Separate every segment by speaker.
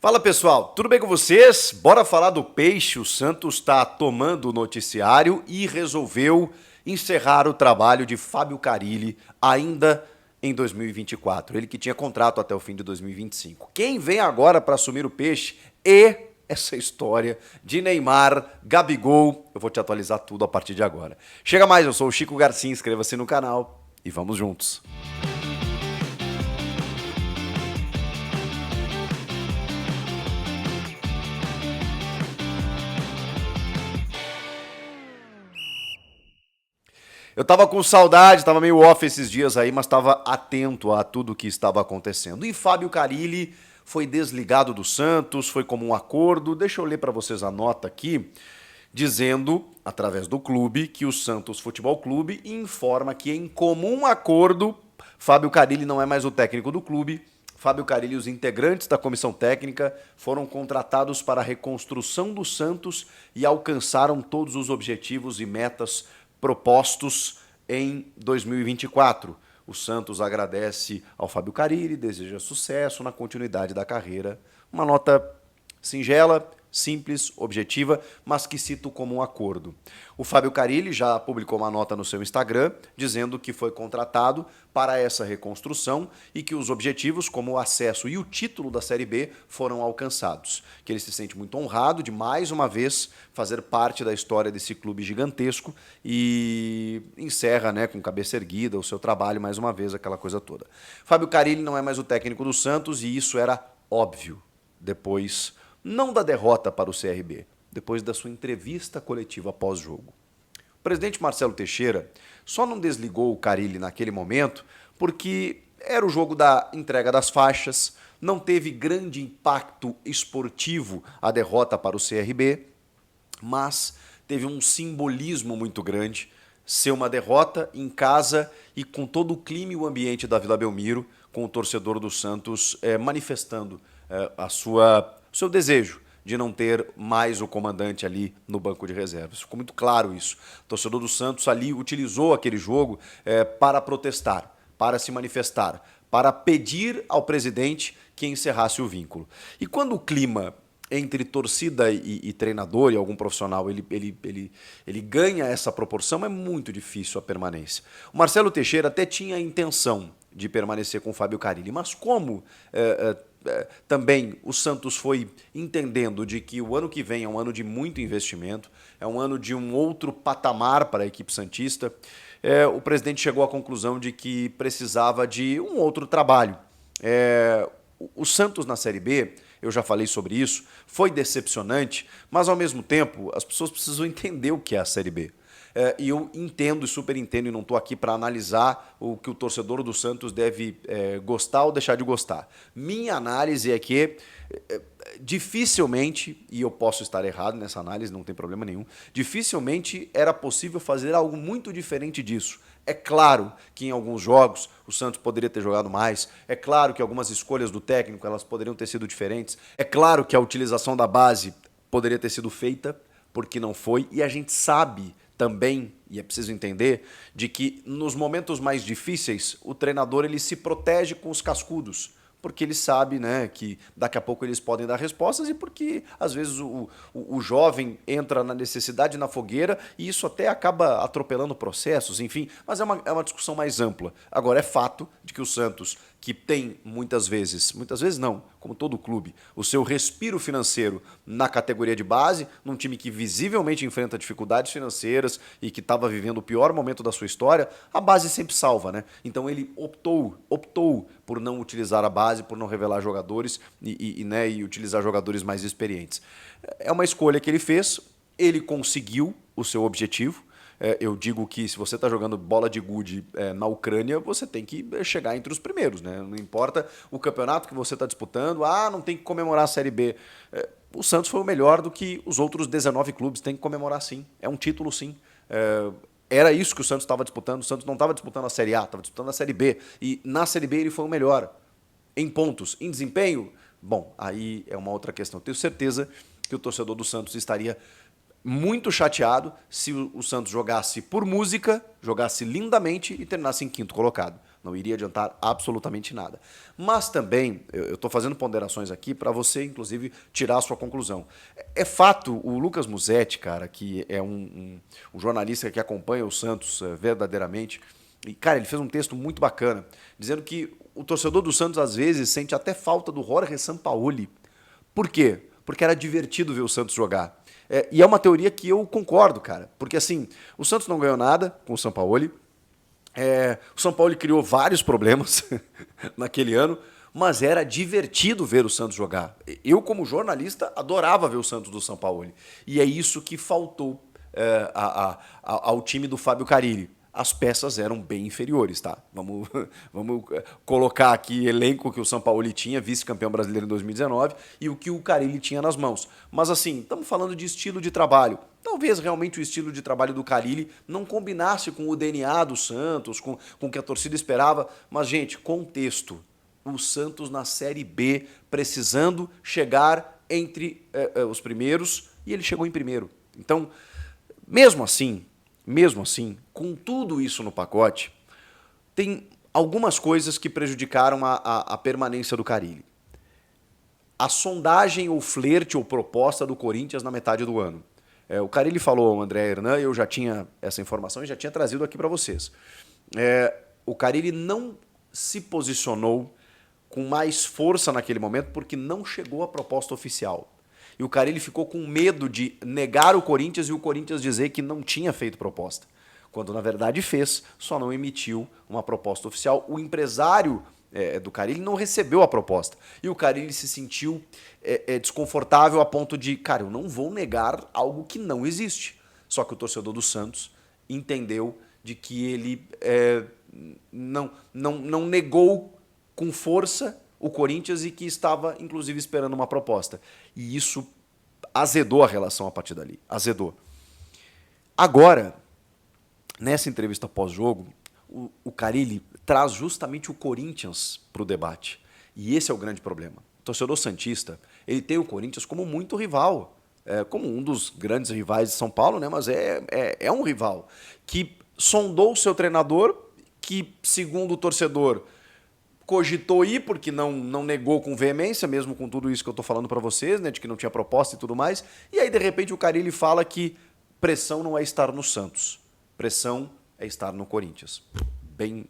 Speaker 1: Fala pessoal, tudo bem com vocês? Bora falar do Peixe. O Santos está tomando o noticiário e resolveu encerrar o trabalho de Fábio Carille ainda em 2024. Ele que tinha contrato até o fim de 2025. Quem vem agora para assumir o Peixe e essa história de Neymar, Gabigol, eu vou te atualizar tudo a partir de agora. Chega mais, eu sou o Chico Garcia, inscreva-se no canal e vamos juntos. Eu tava com saudade, tava meio off esses dias aí, mas tava atento a tudo que estava acontecendo. E Fábio Carille foi desligado do Santos, foi como um acordo. Deixa eu ler para vocês a nota aqui, dizendo, através do clube, que o Santos Futebol Clube informa que em comum acordo, Fábio Carille não é mais o técnico do clube. Fábio Carille e os integrantes da comissão técnica foram contratados para a reconstrução do Santos e alcançaram todos os objetivos e metas propostos em 2024. O Santos agradece ao Fábio Carille, deseja sucesso na continuidade da carreira. Uma nota singela, simples, objetiva, mas que cito como um acordo. O Fábio Carille já publicou uma nota no seu Instagram dizendo que foi contratado para essa reconstrução e que os objetivos, como o acesso e o título da Série B, foram alcançados. Que ele se sente muito honrado de, mais uma vez, fazer parte da história desse clube gigantesco e encerra, né, com cabeça erguida o seu trabalho, mais uma vez, aquela coisa toda. Fábio Carille não é mais o técnico do Santos e isso era óbvio depois, não da derrota para o CRB, depois da sua entrevista coletiva pós-jogo. O presidente Marcelo Teixeira só não desligou o Carille naquele momento porque era o jogo da entrega das faixas, não teve grande impacto esportivo a derrota para o CRB, mas teve um simbolismo muito grande ser uma derrota em casa e com todo o clima e o ambiente da Vila Belmiro, com o torcedor do Santos manifestando o seu desejo de não ter mais o comandante ali no banco de reservas. Ficou muito claro isso. O torcedor do Santos ali utilizou aquele jogo para protestar, para se manifestar, para pedir ao presidente que encerrasse o vínculo. E quando o clima entre torcida e treinador e algum profissional ele ganha essa proporção, é muito difícil a permanência. O Marcelo Teixeira até tinha a intenção de permanecer com o Fábio Carille, mas como também o Santos foi entendendo de que o ano que vem é um ano de muito investimento, é um ano de um outro patamar para a equipe santista, o presidente chegou à conclusão de que precisava de um outro trabalho. O Santos na Série B, eu já falei sobre isso, foi decepcionante, mas ao mesmo tempo as pessoas precisam entender o que é a Série B. E eu entendo e super entendo, e não estou aqui para analisar o que o torcedor do Santos deve gostar ou deixar de gostar. Minha análise é que dificilmente, e eu posso estar errado nessa análise, não tem problema nenhum, dificilmente era possível fazer algo muito diferente disso. É claro que em alguns jogos o Santos poderia ter jogado mais, é claro que algumas escolhas do técnico elas poderiam ter sido diferentes, é claro que a utilização da base poderia ter sido feita, porque não foi, e a gente sabe também, e é preciso entender, de que nos momentos mais difíceis o treinador ele se protege com os cascudos, porque ele sabe, né, que daqui a pouco eles podem dar respostas e porque às vezes o jovem entra na necessidade, na fogueira, e isso até acaba atropelando processos, enfim, mas é uma discussão mais ampla. Agora é fato de que o Santos, que tem muitas vezes não, como todo clube, o seu respiro financeiro na categoria de base, num time que visivelmente enfrenta dificuldades financeiras e que estava vivendo o pior momento da sua história, a base sempre salva, né? Então ele optou por não utilizar a base, por não revelar jogadores e utilizar jogadores mais experientes. É uma escolha que ele fez, ele conseguiu o seu objetivo. Eu digo que se você está jogando bola de gude na Ucrânia, você tem que chegar entre os primeiros, né? Não importa o campeonato que você está disputando, não tem que comemorar a Série B. O Santos foi o melhor do que os outros 19 clubes, tem que comemorar sim, é um título sim. Era isso que o Santos estava disputando, o Santos não estava disputando a Série A, estava disputando a Série B, e na Série B ele foi o melhor. Em pontos, em desempenho, bom, aí é uma outra questão. Eu tenho certeza que o torcedor do Santos estaria muito chateado se o Santos jogasse por música, jogasse lindamente e terminasse em quinto colocado. Não iria adiantar absolutamente nada. Mas também, eu estou fazendo ponderações aqui para você, inclusive, tirar a sua conclusão. É fato, o Lucas Musetti, cara, que é um jornalista que acompanha o Santos verdadeiramente, e, cara, ele fez um texto muito bacana, dizendo que o torcedor do Santos, às vezes, sente até falta do Jorge Sampaoli. Por quê? Porque era divertido ver o Santos jogar. E é uma teoria que eu concordo, cara. Porque, assim, o Santos não ganhou nada com o Sampaoli. O Sampaoli criou vários problemas naquele ano, mas era divertido ver o Santos jogar. Eu, como jornalista, adorava ver o Santos do Sampaoli. E é isso que faltou ao time do Fábio Carille. As peças eram bem inferiores, tá? Vamos colocar aqui elenco que o Sampaoli tinha, vice-campeão brasileiro em 2019, e o que o Carille tinha nas mãos. Mas assim, estamos falando de estilo de trabalho. Talvez realmente o estilo de trabalho do Carille não combinasse com o DNA do Santos, com o que a torcida esperava. Mas, gente, contexto. O Santos na Série B, precisando chegar entre os primeiros, e ele chegou em primeiro. Então, mesmo assim, com tudo isso no pacote, tem algumas coisas que prejudicaram a permanência do Carille. A sondagem ou flerte ou proposta do Corinthians na metade do ano. O Carille falou ao André Hernan, eu já tinha essa informação e já tinha trazido aqui para vocês. O Carille não se posicionou com mais força naquele momento porque não chegou a proposta oficial. E o Carille ficou com medo de negar o Corinthians e o Corinthians dizer que não tinha feito proposta. Quando, na verdade, fez, só não emitiu uma proposta oficial. O empresário do Carille não recebeu a proposta. E o Carille se sentiu desconfortável a ponto de, cara, eu não vou negar algo que não existe. Só que o torcedor do Santos entendeu de que ele não negou com força o Corinthians e que estava, inclusive, esperando uma proposta. E isso azedou a relação a partir dali. Azedou. Agora, nessa entrevista pós-jogo, o Carille traz justamente o Corinthians para o debate. E esse é o grande problema. O torcedor santista, ele tem o Corinthians como muito rival, como um dos grandes rivais de São Paulo, né? Mas é um rival que sondou o seu treinador, que, segundo o torcedor, cogitou ir, porque não negou com veemência, mesmo com tudo isso que eu estou falando para vocês, né, de que não tinha proposta e tudo mais. E aí, de repente, o Carille fala que pressão não é estar no Santos, pressão é estar no Corinthians. Bem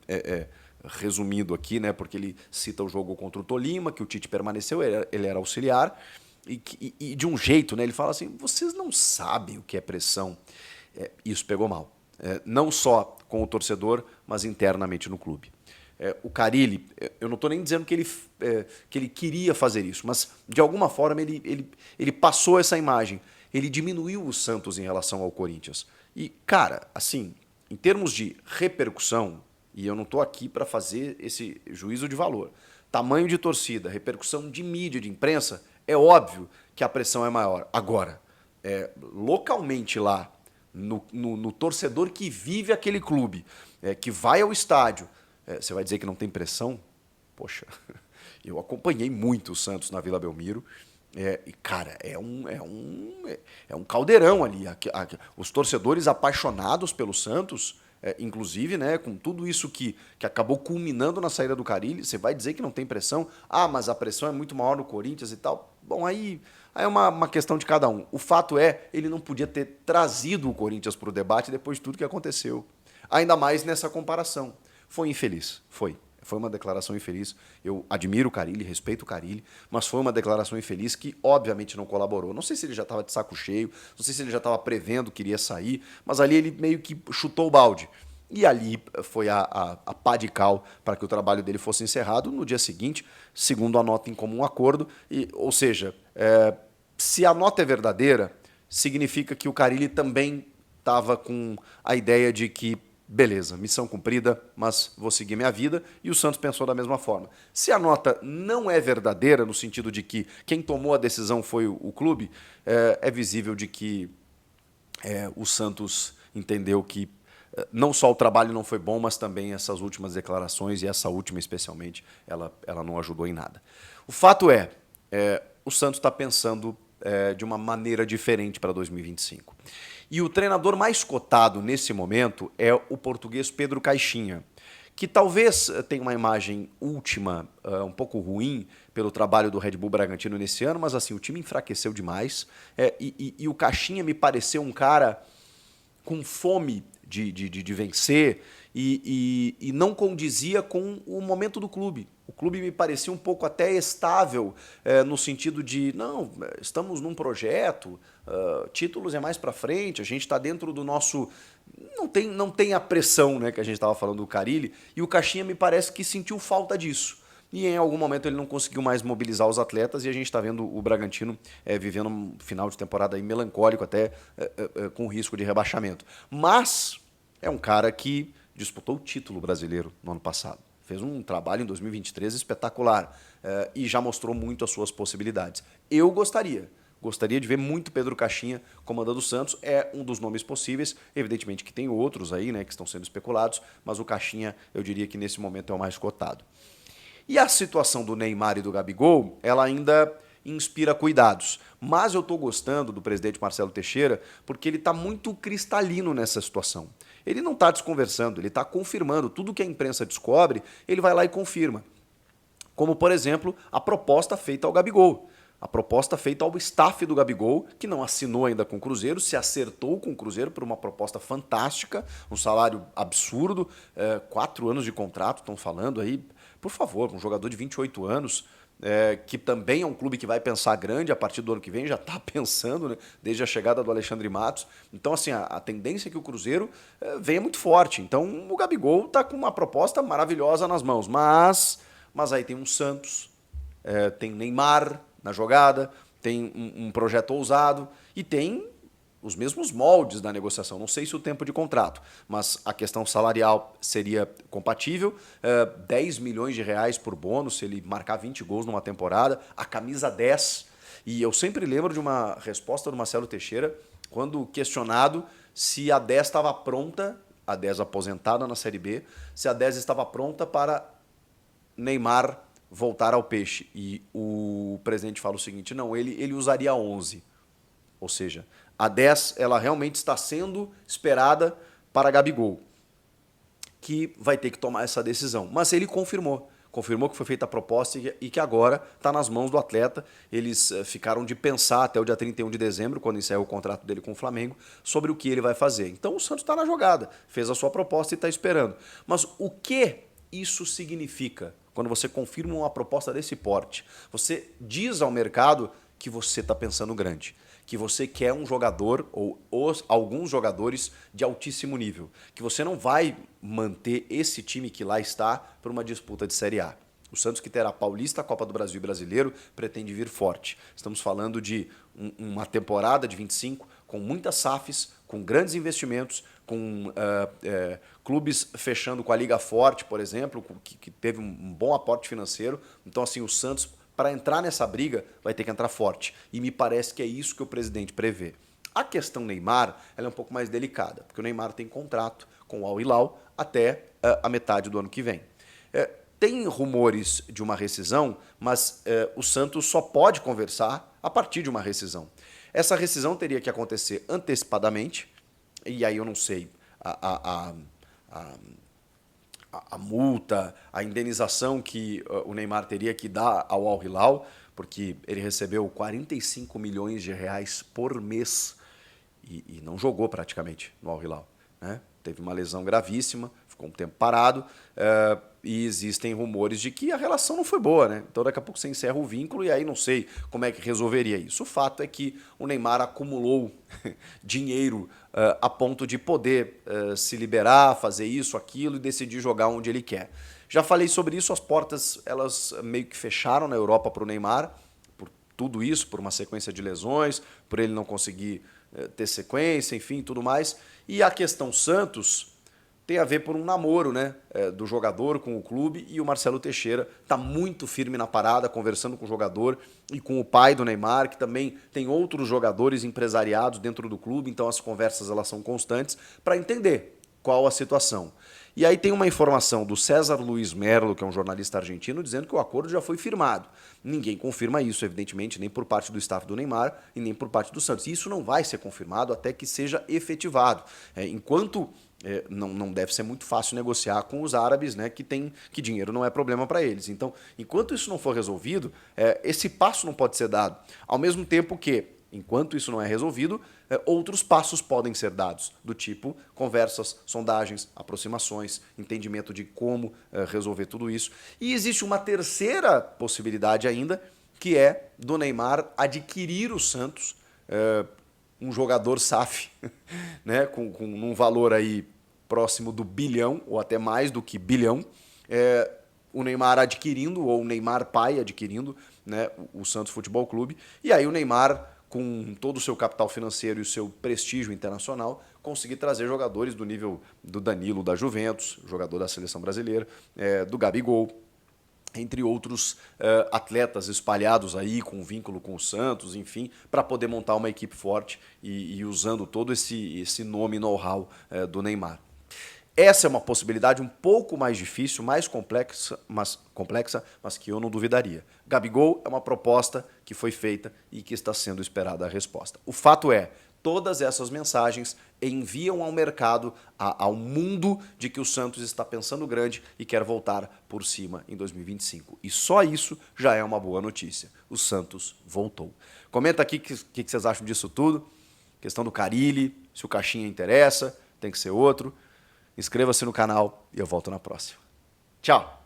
Speaker 1: resumido aqui, né, porque ele cita o jogo contra o Tolima, que o Tite permaneceu, ele era auxiliar, e de um jeito, né, ele fala assim, vocês não sabem o que é pressão. Isso pegou mal. Não só com o torcedor, mas internamente no clube. O Carille, eu não estou nem dizendo que ele queria fazer isso, mas de alguma forma ele passou essa imagem. Ele diminuiu o Santos em relação ao Corinthians. E, cara, assim, em termos de repercussão, e eu não estou aqui para fazer esse juízo de valor, tamanho de torcida, repercussão de mídia, de imprensa, é óbvio que a pressão é maior. Agora, localmente lá, no torcedor que vive aquele clube, que vai ao estádio, você vai dizer que não tem pressão? Poxa, eu acompanhei muito o Santos na Vila Belmiro. E, cara, é um caldeirão ali. Os torcedores apaixonados pelo Santos, inclusive, né, com tudo isso que acabou culminando na saída do Carille, você vai dizer que não tem pressão? Ah, mas a pressão é muito maior no Corinthians e tal. Bom, aí é uma questão de cada um. O fato é, ele não podia ter trazido o Corinthians para o debate depois de tudo que aconteceu. Ainda mais nessa comparação. Foi infeliz, foi. Foi uma declaração infeliz. Eu admiro o Carille, respeito o Carille, mas foi uma declaração infeliz que, obviamente, não colaborou. Não sei se ele já estava de saco cheio, não sei se ele já estava prevendo que iria sair, mas ali ele meio que chutou o balde. E ali foi a pá de cal para que o trabalho dele fosse encerrado no dia seguinte, segundo a nota em comum acordo. Ou seja, se a nota é verdadeira, significa que o Carille também estava com a ideia de que beleza, missão cumprida, mas vou seguir minha vida, e o Santos pensou da mesma forma. Se a nota não é verdadeira, no sentido de que quem tomou a decisão foi o clube, é visível de que o Santos entendeu que não só o trabalho não foi bom, mas também essas últimas declarações, e essa última especialmente, ela não ajudou em nada. O fato o Santos está pensando de uma maneira diferente para 2025. E o treinador mais cotado nesse momento é o português Pedro Caixinha, que talvez tenha uma imagem última um pouco ruim pelo trabalho do Red Bull Bragantino nesse ano, mas assim, o time enfraqueceu demais e o Caixinha me pareceu um cara com fome de vencer e não condizia com o momento do clube. O clube me parecia um pouco até estável, no sentido de, não, estamos num projeto, títulos é mais pra frente, a gente está dentro do nosso... Não tem a pressão, né, que a gente estava falando do Carille, e o Caixinha me parece que sentiu falta disso. E em algum momento ele não conseguiu mais mobilizar os atletas e a gente está vendo o Bragantino vivendo um final de temporada aí melancólico, até com risco de rebaixamento. Mas é um cara que disputou o título brasileiro no ano passado. Fez um trabalho em 2023 espetacular e já mostrou muito as suas possibilidades. Eu gostaria de ver muito Pedro Caixinha comandando o Santos, é um dos nomes possíveis, evidentemente que tem outros aí, né, que estão sendo especulados, mas o Caixinha eu diria que nesse momento é o mais cotado. E a situação do Neymar e do Gabigol, ela ainda inspira cuidados. Mas eu estou gostando do presidente Marcelo Teixeira porque ele está muito cristalino nessa situação. Ele não está desconversando, ele está confirmando. Tudo que a imprensa descobre, ele vai lá e confirma. Como, por exemplo, a proposta feita ao Gabigol. A proposta feita ao staff do Gabigol, que não assinou ainda com o Cruzeiro, se acertou com o Cruzeiro por uma proposta fantástica, um salário absurdo, 4 anos de contrato, estão falando aí. Por favor, um jogador de 28 anos, que também é um clube que vai pensar grande a partir do ano que vem, já está pensando, né, desde a chegada do Alexandre Matos. Então, assim, a tendência é que o Cruzeiro venha muito forte. Então, o Gabigol está com uma proposta maravilhosa nas mãos. Mas aí tem um Santos, tem Neymar na jogada, tem um projeto ousado e tem os mesmos moldes da negociação. Não sei se o tempo de contrato, mas a questão salarial seria compatível. 10 milhões de reais por bônus se ele marcar 20 gols numa temporada, a camisa 10. E eu sempre lembro de uma resposta do Marcelo Teixeira, quando questionado se a 10 estava pronta, a 10 aposentada na Série B, se a 10 estava pronta para Neymar voltar ao Peixe. E o presidente fala o seguinte, não, ele usaria a 11. Ou seja, a 10 ela realmente está sendo esperada para Gabigol, que vai ter que tomar essa decisão. Mas ele confirmou que foi feita a proposta e que agora está nas mãos do atleta. Eles ficaram de pensar até o dia 31 de dezembro, quando encerra o contrato dele com o Flamengo, sobre o que ele vai fazer. Então o Santos está na jogada, fez a sua proposta e está esperando. Mas o que isso significa quando você confirma uma proposta desse porte? Você diz ao mercado que você está pensando grande, que você quer um jogador ou alguns jogadores de altíssimo nível, que você não vai manter esse time que lá está para uma disputa de Série A. O Santos, que terá Paulista, Copa do Brasil e Brasileiro, pretende vir forte. Estamos falando de uma temporada de 25 com muitas SAFs, com grandes investimentos, com clubes fechando com a Liga Forte, por exemplo, que teve um bom aporte financeiro. Então, assim, o Santos, para entrar nessa briga, vai ter que entrar forte. E me parece que é isso que o presidente prevê. A questão Neymar ela é um pouco mais delicada, porque o Neymar tem contrato com o Al Hilal até a metade do ano que vem. Tem rumores de uma rescisão, mas o Santos só pode conversar a partir de uma rescisão. Essa rescisão teria que acontecer antecipadamente, e aí eu não sei, a multa, a indenização que o Neymar teria que dar ao Al Hilal, porque ele recebeu 45 milhões de reais por mês e não jogou praticamente no Al Hilal, né? Teve uma lesão gravíssima, ficou um tempo parado, e existem rumores de que a relação não foi boa, né? Então daqui a pouco você encerra o vínculo e aí não sei como é que resolveria isso. O fato é que o Neymar acumulou dinheiro a ponto de poder se liberar, fazer isso, aquilo e decidir jogar onde ele quer. Já falei sobre isso, as portas elas meio que fecharam na Europa para o Neymar, por tudo isso, por uma sequência de lesões, por ele não conseguir ter sequência, enfim, tudo mais. E a questão Santos tem a ver por um namoro, né, do jogador com o clube, e o Marcelo Teixeira está muito firme na parada, conversando com o jogador e com o pai do Neymar, que também tem outros jogadores empresariados dentro do clube, então as conversas elas são constantes para entender qual a situação. E aí tem uma informação do César Luiz Merlo, que é um jornalista argentino, dizendo que o acordo já foi firmado. Ninguém confirma isso, evidentemente, nem por parte do staff do Neymar e nem por parte do Santos. E isso não vai ser confirmado até que seja efetivado. Enquanto não deve ser muito fácil negociar com os árabes, né, que dinheiro não é problema para eles. Então, enquanto isso não for resolvido, esse passo não pode ser dado. Ao mesmo tempo que, enquanto isso não é resolvido, outros passos podem ser dados, do tipo conversas, sondagens, aproximações, entendimento de como resolver tudo isso. E existe uma terceira possibilidade ainda, que é do Neymar adquirir o Santos, um jogador SAF, né, com um valor aí próximo do bilhão, ou até mais do que bilhão, o Neymar adquirindo, ou o Neymar pai adquirindo, né, o Santos Futebol Clube, e aí o Neymar, com todo o seu capital financeiro e o seu prestígio internacional, conseguir trazer jogadores do nível do Danilo da Juventus, jogador da seleção brasileira, do Gabigol, entre outros atletas espalhados aí com vínculo com o Santos, enfim, para poder montar uma equipe forte e usando todo esse nome know-how do Neymar. Essa é uma possibilidade um pouco mais difícil, mais complexa, mas que eu não duvidaria. Gabigol é uma proposta que foi feita e que está sendo esperada a resposta. O fato é, todas essas mensagens enviam ao mercado, ao mundo, de que o Santos está pensando grande e quer voltar por cima em 2025. E só isso já é uma boa notícia. O Santos voltou. Comenta aqui o que vocês acham disso tudo. Questão do Carille, se o Caixinha interessa, tem que ser outro. Inscreva-se no canal e eu volto na próxima. Tchau!